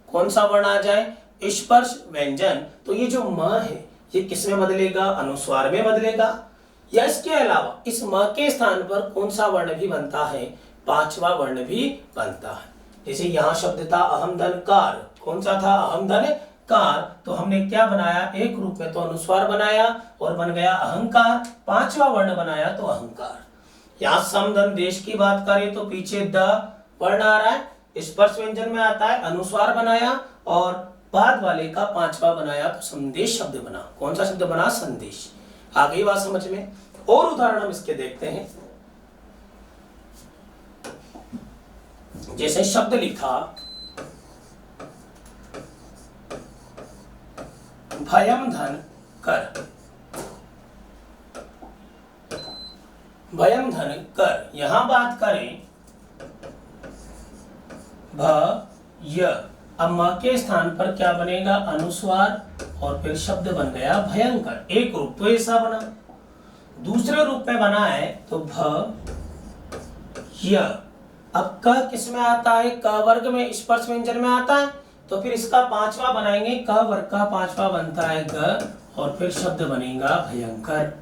कौन सा वर्ण आ जाए? स्पर्श व्यंजन, तो ये जो म है ये किस में बदलेगा? अनुस्वार में बदलेगा। या इसके अलावा इस म के स्थान पर कौन सा वर्ण भी बनता है? पांचवा वर्ण भी बनता है। जैसे यहाँ शब्द था अहमधनकार, कौन सा था? अहमधनकार। तो हमने क्या बनाया? एक रूप में तो अनुस्वार बनाया और बन गया अहंकार, पांचवा वर्ण बनाया तो अहंकार। यहाँ समधन देश की बात करें तो पीछे द वर्ण आ रहा है, स्पर्श व्यंजन में आता है, अनुस्वार बनाया और बाद वाले का पांचवा बनाया तो संदेश शब्द बना। कौन सा शब्द बना? संदेश। आ गई बात समझ में? और उदाहरण हम इसके देखते हैं। जैसे शब्द लिखा भयम धन कर, भयम धन कर, यहां बात करें भ य, अब म के स्थान पर क्या बनेगा? अनुस्वार, और फिर शब्द बन गया भयंकर। एक रूप तो ऐसा बना। दूसरे रूप में बना है तो भ य, अब क किस में आता है? क वर्ग में, स्पर्श व्यंजन में आता है, तो फिर इसका पांचवा बनाएंगे, क वर्ग का पांचवा बनता है ग, और फिर शब्द बनेगा भयंकर।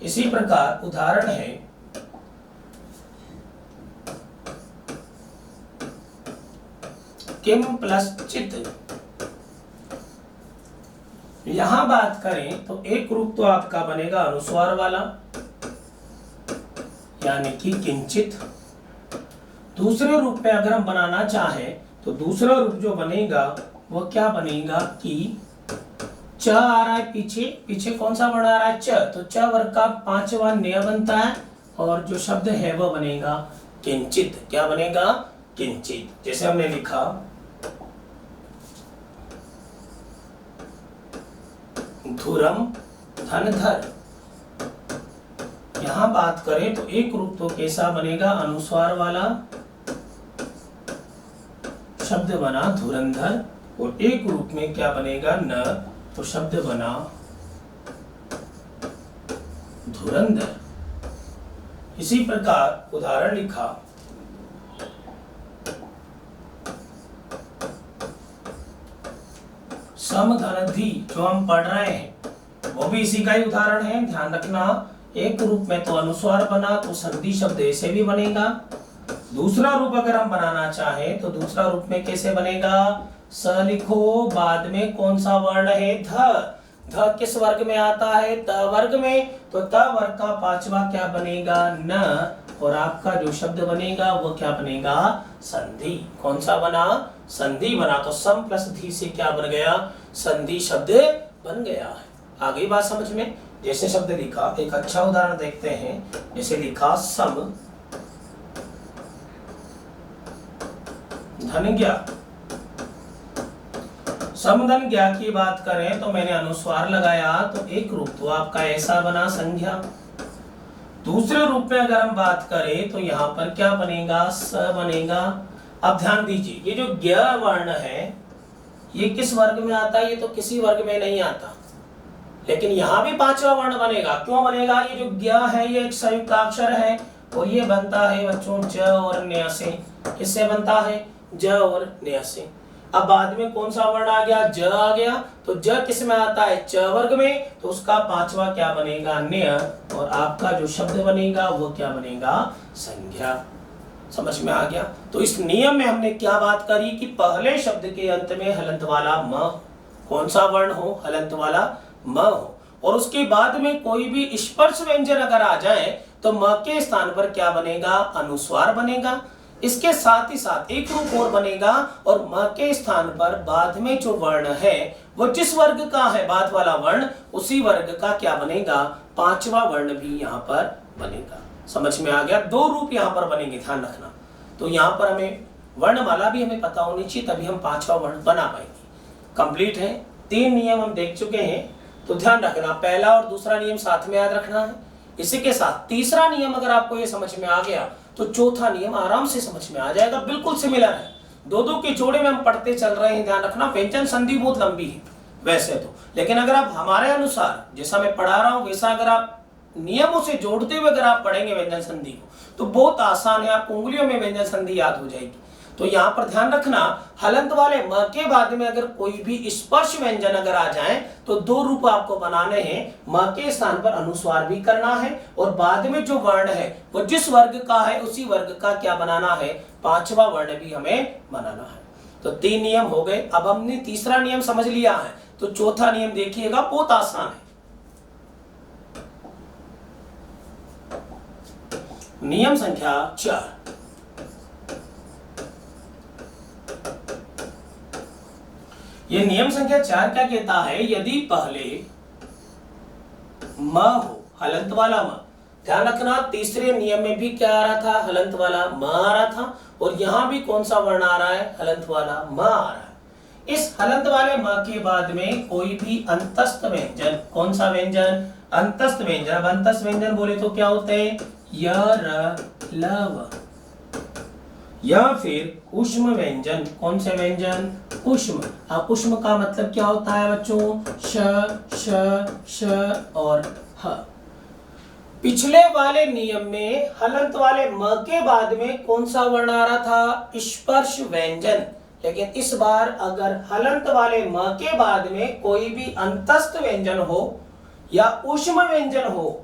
इसी प्रकार उदाहरण है किम प्लस चित, यहां बात करें तो एक रूप तो आपका बनेगा अनुस्वार वाला, यानी कि किंचित। दूसरे रूप में अगर हम बनाना चाहें तो दूसरा रूप जो बनेगा वो क्या बनेगा कि च आ रहा है पीछे, पीछे कौन सा वर्ण आ रहा है? च, तो च वर्ग का पांचवा न्य बनता है और जो शब्द है वह बनेगा किंचित। क्या बनेगा? किंचित। जैसे हमने लिखा धुरम धनधर, यहां बात करें तो एक रूप तो कैसा बनेगा? अनुस्वार वाला, शब्द बना धुरंधर, और एक रूप में क्या बनेगा? न, तो शब्द बना धुरंधर। इसी प्रकार उदाहरण लिखा समधनधि, जो हम पढ़ रहे हैं वो भी इसी का ही उदाहरण है। ध्यान रखना, एक रूप में तो अनुस्वार बना तो संधि शब्द ऐसे भी बनेगा। दूसरा रूप अगर हम बनाना चाहें तो दूसरा रूप में कैसे बनेगा? स लिखो, बाद में कौन सा वर्ण है? ध। ध किस वर्ग में आता है? त वर्ग में, तो त वर्ग का पांचवा क्या बनेगा? न, और आपका जो शब्द बनेगा वो क्या बनेगा? संधि। कौन सा बना? संधि बना। तो सम प्लस धी से क्या बन गया? संधि शब्द बन गया है। आ गई बात समझ में? जैसे शब्द लिखा, एक अच्छा उदाहरण देखते हैं। जैसे लिखा सम धन ज्ञा, समधन ज्ञा की बात करें तो मैंने अनुस्वार लगाया तो एक रूप तो आपका ऐसा बना संज्ञा। दूसरे रूप में अगर हम बात करें तो यहाँ पर क्या बनेगा? स बनेगा। अब ध्यान दीजिए, ये जो ज्ञ वर्ण है ये किस वर्ग में आता है? ये तो किसी वर्ग में नहीं आता, लेकिन यहाँ भी पांचवा वर्ण बनेगा। क्यों बनेगा? ये जो ज्ञ है ये एक संयुक्त अक्षर है और ये बनता है बच्चों ज और न्य से। किससे बनता है? ज और न्य से। अब बाद में कौन सा वर्ण आ गया? ज आ गया, तो ज किस में आता है? च वर्ग में, तो उसका पांचवा क्या बनेगा? न्य, और आपका जो शब्द बनेगा वो क्या बनेगा? संज्ञा। समझ में आ गया? तो इस नियम में हमने क्या बात करी कि पहले शब्द के अंत में हलंत वाला म, कौन सा वर्ण हो? हलंत वाला म हो, और उसके बाद में कोई भी स्पर्श व्यंजन अगर आ जाए तो म के स्थान पर क्या बनेगा, अनुस्वार बनेगा। इसके साथ ही साथ एक रूप और बनेगा, और म के स्थान पर बाद में जो वर्ण है वो जिस वर्ग का है बाद वाला वर्ण, उसी वर्ग का क्या बनेगा, पांचवा वर्ण भी यहाँ पर बनेगा। समझ में आ गया? दो रूप यहाँ पर बनेंगे, ध्यान रखना। तो यहाँ पर हमें वर्णमाला भी हमें पता होनी चाहिए, तभी हम पांचवा वर्ण बना पाएंगे। कंप्लीट है, 3 नियम हम देख चुके हैं। तो ध्यान रखना, पहला और दूसरा नियम साथ में याद रखना है। इसी के साथ तीसरा नियम अगर आपको ये समझ में आ गया तो चौथा नियम आराम से समझ में आ जाएगा, बिल्कुल सिमिलर है। दो के जोड़े में हम पढ़ते चल रहे हैं। ध्यान रखना, व्यंजन संधि बहुत लंबी है वैसे तो, लेकिन अगर आप हमारे अनुसार जैसा मैं पढ़ा रहा हूं वैसा अगर आप नियमों से जोड़ते हुए अगर आप पढ़ेंगे व्यंजन संधि को तो बहुत आसान है, आपको उंगलियों में व्यंजन संधि याद हो जाएगी। तो यहाँ पर ध्यान रखना, हलंत वाले म के बाद में अगर कोई भी स्पर्श व्यंजन अगर आ जाए तो दो रूप आपको बनाने हैं। म के स्थान पर अनुस्वार भी करना है, और बाद में जो वर्ण है वो जिस वर्ग का है उसी वर्ग का क्या बनाना है, पांचवा वर्ण भी हमें बनाना है। तो 3 नियम हो गए। अब हमने तीसरा नियम समझ लिया है, तो चौथा नियम देखिएगा, बहुत आसान है। नियम संख्या 4। ये नियम संख्या 4 क्या कहता है, यदि पहले म हो, हलंत वाला म। ध्यान रखना, तीसरे नियम में भी क्या आ रहा था, हलंत वाला म आ रहा था, और यहां भी कौन सा वर्ण आ रहा है, हलंत वाला म आ रहा है। इस हलंत वाले म के बाद में कोई भी अंतस्थ व्यंजन, कौन सा व्यंजन, अंतस्थ व्यंजन। अब अंतस्थ व्यंजन बोले तो क्या होते हैं, य, र, ल, व, या फिर उष्म व्यंजन। कौन से व्यंजन, उष्म। अब उष्म का मतलब क्या होता है बच्चों, श, श, श और ह। पिछले वाले नियम में हलंत वाले म के बाद में कौन सा वर्ण आ रहा था, स्पर्श व्यंजन। लेकिन इस बार अगर हलंत वाले म के बाद में कोई भी अंतस्थ व्यंजन हो या उष्म व्यंजन हो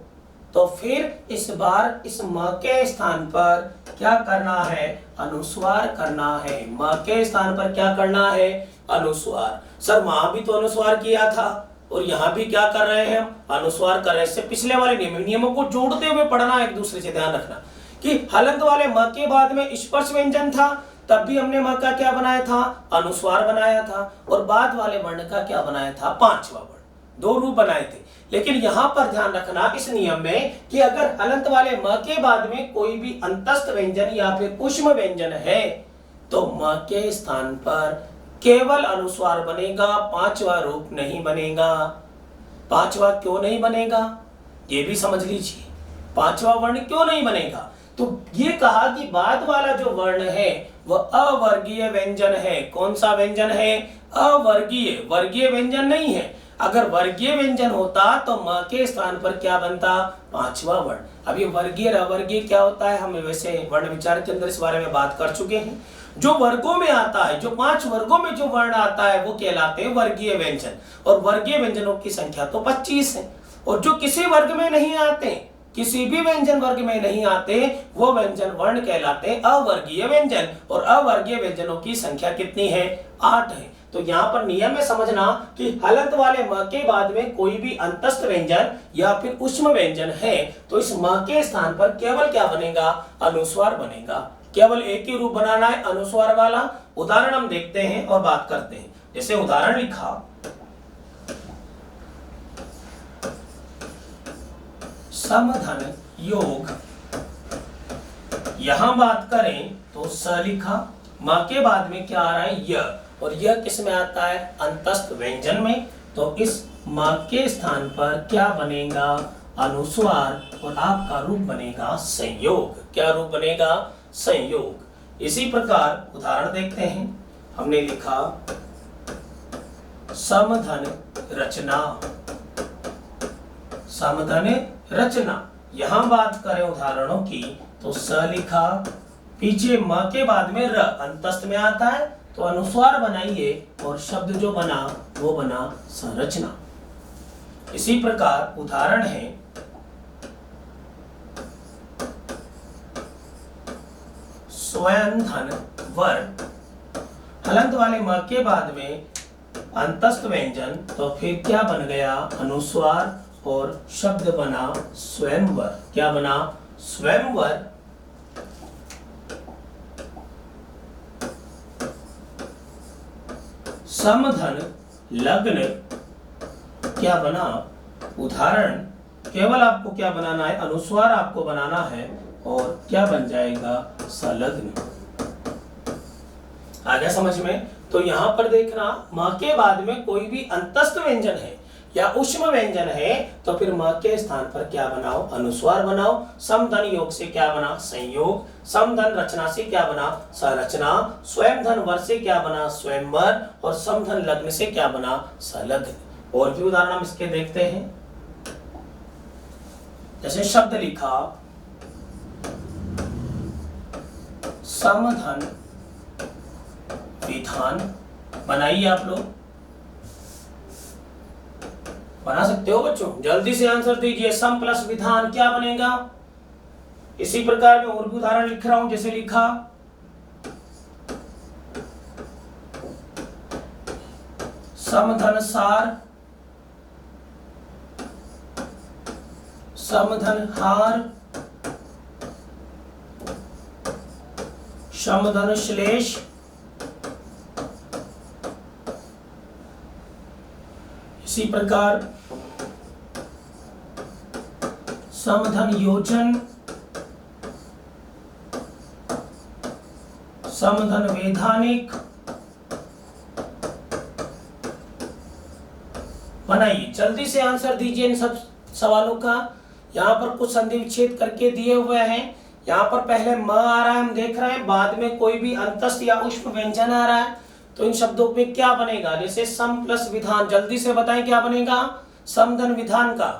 तो फिर इस बार इस म के स्थान पर क्या करना है, अनुस्वार करना है। म के स्थान पर क्या करना है, अनुस्वार। सर वहां भी तो अनुस्वार किया था और यहाँ भी क्या कर रहे हैं, अनुस्वार कर रहे हैं। इससे पिछले वाले नियमों को जोड़ते हुए पढ़ना एक दूसरे से। ध्यान रखना कि हलंत वाले म के बाद में स्पर्श व्यंजन था, तब भी हमने म का क्या बनाया था, अनुस्वार बनाया था, और बाद वाले वर्ण का क्या बनाया था, पांचवा वर्ण। 2 रूप बनाए थे। लेकिन यहां पर ध्यान रखना इस नियम में कि अगर हलंत वाले म के बाद में कोई भी अंतस्थ व्यंजन या फिर उष्म व्यंजन है तो म के स्थान पर केवल अनुस्वार बनेगा, पांचवा रूप नहीं बनेगा। पांचवा क्यों नहीं बनेगा, ये भी समझ लीजिए। पांचवा वर्ण क्यों नहीं बनेगा, तो ये कहा कि बाद वाला जो वर्ण है वह अवर्गीय व्यंजन है। कौन सा व्यंजन है, अवर्गीय। वर्गीय व्यंजन नहीं है। अगर वर्गीय व्यंजन होता तो म के स्थान पर क्या बनता, पांचवा वर्ण। अब ये वर्गीय और अवर्गीय क्या होता है, हम वैसे वर्ण विचार के अंदर इस बारे में बात कर चुके हैं। जो वर्गों में आता है, जो 5 वर्गों में जो वर्ण आता है वो कहलाते हैं वर्गीय व्यंजन, और वर्गीय व्यंजनों की संख्या तो 25 है। और जो किसी वर्ग में नहीं आते, किसी भी व्यंजन वर्ग में नहीं आते, वो व्यंजन वर्ण कहलाते हैं अवर्गीय व्यंजन, और अवर्गीय व्यंजनों की संख्या कितनी है, 8 है। तो यहाँ पर नियम में समझना कि हलंत वाले म के बाद में कोई भी अंतस्थ व्यंजन या फिर उष्म व्यंजन है तो इस म के स्थान पर केवल क्या बनेगा, अनुस्वार बनेगा। केवल एक ही रूप बनाना है, अनुस्वार वाला। उदाहरण हम देखते हैं और बात करते हैं। जैसे उदाहरण लिखा, समधन योग। यहां बात करें तो स लिखा, म के बाद में क्या आ रहा है, य, और यह किस में आता है, अंतस्थ व्यंजन में। तो इस म के स्थान पर क्या बनेगा, अनुस्वार, और आपका रूप बनेगा संयोग। क्या रूप बनेगा, संयोग। इसी प्रकार उदाहरण देखते हैं। हमने लिखा समधन रचना। समधन रचना, यहां बात करें उदाहरणों की तो स लिखा, पीछे म के बाद में र अंतस्थ में आता है तो अनुस्वार बनाइए, और शब्द जो बना वो बना संरचना। इसी प्रकार उदाहरण है स्वयं धन वर। हलंत वाले म के बाद में अंतस्थ व्यंजन तो फिर क्या बन गया, अनुस्वार, और शब्द बना स्वयंवर। क्या बना? स्वयंवर। समधन लग्न। क्या बना? उदाहरण। केवल आपको क्या बनाना है? अनुस्वार आपको बनाना है और क्या बन जाएगा? संलग्न। आ गया समझ में? तो यहां पर देखना, म के बाद में कोई भी अंतस्थ व्यंजन है या ऊष्म व्यंजन है तो फिर म के स्थान पर क्या बनाओ? अनुस्वार बनाओ। समधन योग से क्या बना? संयोग। समधन रचना से क्या बना? संरचना। स्वयंधन वर से क्या बना? स्वयंवर। और समधन लग्न से क्या बना? संलग्न। और भी उदाहरण हम इसके देखते हैं। जैसे शब्द लिखा समधन विधान। बनाइए, आप लोग बना सकते हो बच्चों, जल्दी से आंसर दीजिए। सम प्लस विधान क्या बनेगा? इसी प्रकार में और भी उदाहरण लिख रहा हूं। जैसे लिखा समधन सार, समधन हार, समधन श्लेष, इसी प्रकार समधन योजन, समधन वैधानिक। बनाइए, जल्दी से आंसर दीजिए इन सब सवालों का। यहाँ पर कुछ संधि विच्छेद करके दिए हुए हैं। यहाँ पर पहले म आ रहा है, हम देख रहे हैं, बाद में कोई भी अंतस्थ या ऊष्म व्यंजन आ रहा है, तो इन शब्दों पे क्या बनेगा? जैसे सम प्लस विधान, जल्दी से बताएं क्या बनेगा? समधन विधान का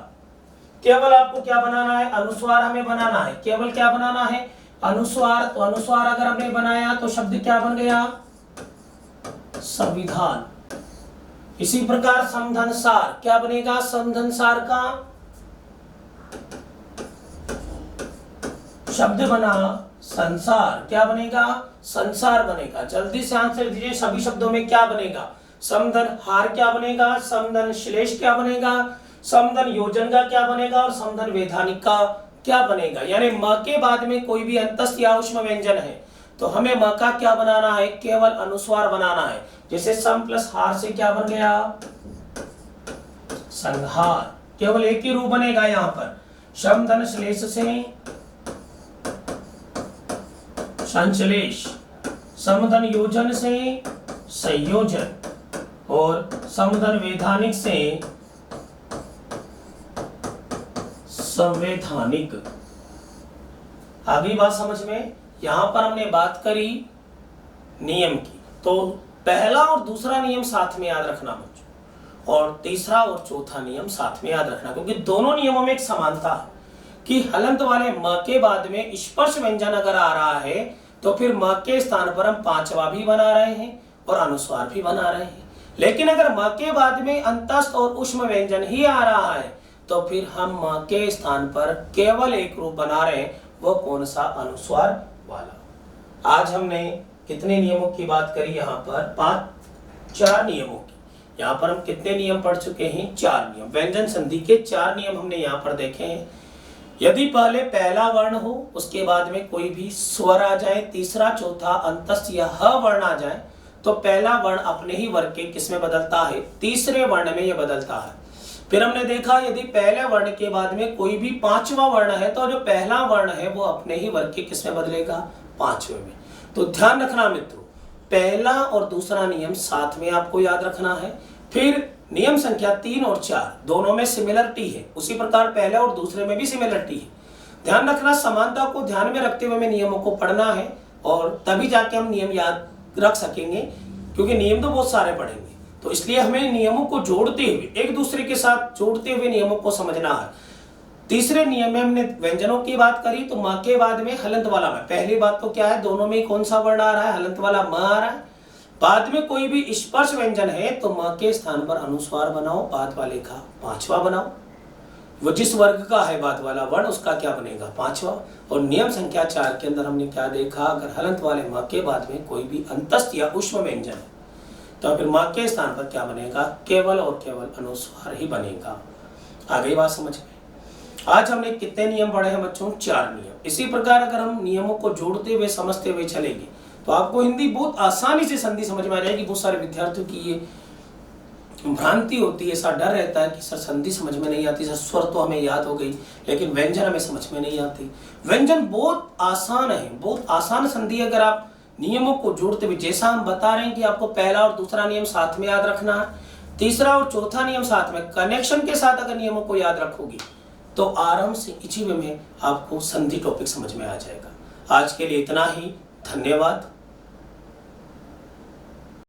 केवल आपको क्या बनाना है? अनुस्वार हमें बनाना है। केवल क्या बनाना है? अनुस्वार। तो अनुस्वार अगर हमने बनाया तो शब्द क्या बन गया? संविधान। इसी प्रकार समधन सार क्या बनेगा? समधन सार का शब्द बना संसार। क्या बनेगा? संसार बनेगा। जल्दी से आंसर दीजिए, सभी शब्दों में क्या बनेगा? समधन हार क्या बनेगा? समधन श्लेष क्या बनेगा? समधन योजन का क्या बनेगा? और समधन वैधानिक का क्या बनेगा? यानी म के बाद में कोई भी अंतस्थ या ऊष्म व्यंजन है तो हमें म का क्या बनाना है? केवल अनुस्वार बनाना है। जैसे सम प्लस हार से क्या बन गया? संहार। केवल एक ही रूप बनेगा यहाँ पर। समधन श्लेष से संश्लेष, समधन योजन से संयोजन और समधन वैधानिक से संवैधानिक। आगे बात समझ में? यहां पर हमने बात करी नियम की, तो पहला और दूसरा नियम साथ में याद रखना बच्चों, और तीसरा और चौथा नियम साथ में याद रखना, क्योंकि दोनों नियमों में एक समानता है कि हलंत वाले म के बाद में स्पर्श व्यंजन अगर आ रहा है तो फिर म के स्थान पर हम पांचवा भी बना रहे हैं और अनुस्वार भी बना रहे हैं। लेकिन अगर म के बाद में अंतस्थ और ऊष्म व्यंजन ही आ रहा है तो फिर हम म के स्थान पर केवल एक रूप बना रहे हैं, वो कौन सा? अनुस्वार वाला। आज हमने कितने नियमों की बात करी? यहाँ पर 4 नियमों की। यहाँ पर हम कितने नियम पढ़ चुके हैं? 4 नियम। व्यंजन संधि के 4 नियम हमने यहाँ पर देखे हैं। यदि पहले पहला वर्ण हो, उसके बाद में कोई भी स्वर आ जाए, तीसरा चौथा अंतस्थ या ह वर्ण आ जाए, तो पहला वर्ण अपने ही वर्ग के किसमें बदलता है? तीसरे वर्ण में यह बदलता है। फिर हमने देखा यदि पहले वर्ण के बाद में कोई भी पांचवा वर्ण है तो जो पहला वर्ण है वो अपने ही वर्ग के किसमें बदलेगा? पांचवे में। तो ध्यान रखना मित्रों, पहला और दूसरा नियम साथ में आपको याद रखना है। फिर नियम संख्या 3 और 4 दोनों में सिमिलरिटी है, उसी प्रकार पहले और दूसरे में भी सिमिलरिटी है। ध्यान रखना, समानता को ध्यान में रखते हुए हमें नियमों को पढ़ना है और तभी जाके हम नियम याद रख सकेंगे, क्योंकि नियम तो बहुत सारे पढ़ेंगे। तो इसलिए हमें नियमों को जोड़ते हुए, एक दूसरे के साथ जोड़ते हुए नियमों को समझना है। तीसरे नियम में हमने व्यंजनों की बात करी, तो म के बाद में हलंत वाला म। पहली बात तो क्या है? दोनों में कौन सा वर्ण आ रहा है? हलंत वाला म आ रहा है। बाद में कोई भी स्पर्श व्यंजन है तो म के स्थान पर अनुस्वार बनाओ, बाद वाले का पांचवा बनाओ। वो जिस वर्ग का है बाद वाला वर्ण, उसका क्या बनेगा? पांचवा। और नियम संख्या 4 के अंदर हमने क्या देखा? अगर हलंत वाले म के बाद में कोई भी अंतस्थ या ऊष्म व्यंजन है तो फिर म के स्थान पर क्या बनेगा? केवल और केवल अनुस्वार ही बनेगा। आ गई बात समझ में? आज हमने कितने नियम पढ़े हैं बच्चों? 4 नियम। इसी प्रकार अगर हम नियमों को जोड़ते हुए समझते हुए चलेंगे तो आपको हिंदी बहुत आसानी से संधि समझ में आ जाएगी। बहुत सारे विद्यार्थियों की ये भ्रांति होती है, ऐसा डर रहता है कि सर संधि समझ में नहीं आती, सर स्वर तो हमें याद हो गई लेकिन व्यंजन हमें समझ में नहीं आती। व्यंजन बहुत आसान है, बहुत आसान संधि। अगर आप नियमों को जोड़ते हुए, जैसा हम बता रहे हैं कि आपको पहला और दूसरा नियम साथ में याद रखना है, तीसरा और चौथा नियम साथ में, कनेक्शन के साथ अगर नियमों को याद रखोगी तो आराम से इसी वे में आपको संधि टॉपिक समझ में आ जाएगा। आज के लिए इतना ही, धन्यवाद।